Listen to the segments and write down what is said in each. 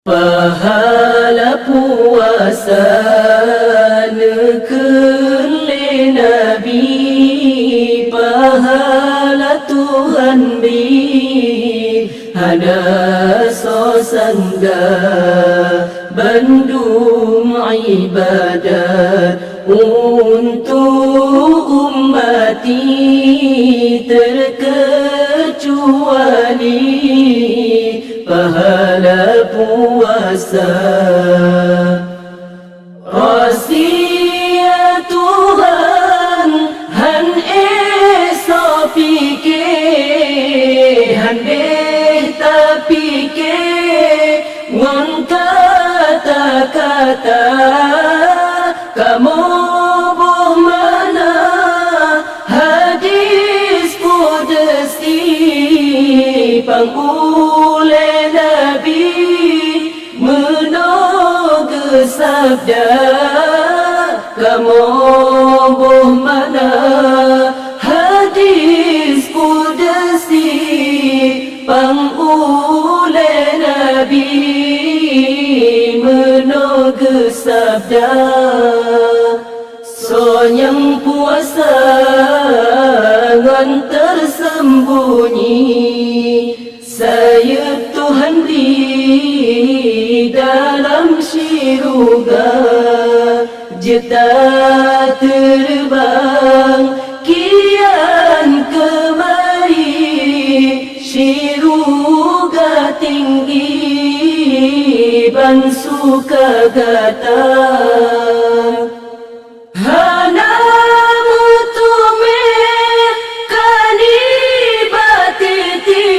Pahala puasa nekele Nabi, pahala Tuhan beri hana sosangga bandung ibadat untuk ummati terkecuali pahala puasa. Rahasia Tuhan han esa fikir han beta fikir wan kata-kata kamu boh mana hadis qudsi pangule Nabi menoge sabda kamu boh mana hadis qudsi pangule Nabi menoge sabda. Sonyang puasa ngan tersembunyi saya Tuhan di dalam syurga jeta terbang kian kemari syurga tinggi ban suka gata hana mutume kani batiti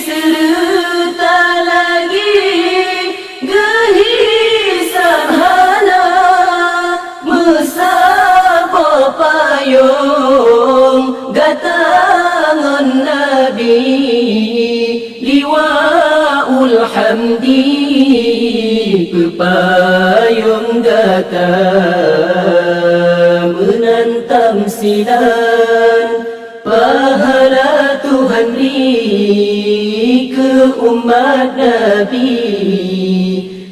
serta lagi gehisan hana mesabo payung gatangan Nabi liwaul hamdi pepayung gata menantang silan pahala Tuhan beri ke umat Nabi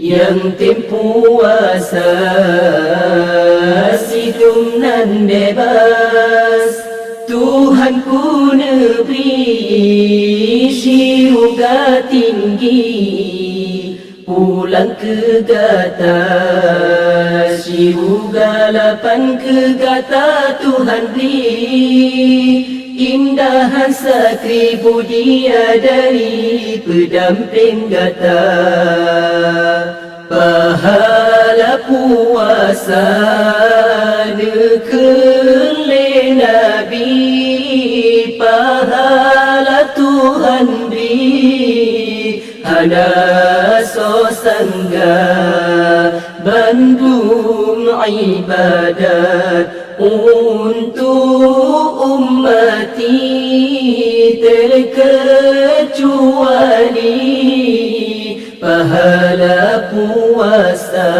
yang tempuh puasa hidup nan bebas Tuhan ku negeri syurga tinggi pulang ke gata syurga lapan ke gata Tuhan beri indahan seribu dia dari pendamping gata pahala puasa nekele Nabi pahala Tuhan beri hana sosangga bandung ibadat untuk ummati terkecuali pahala puasa.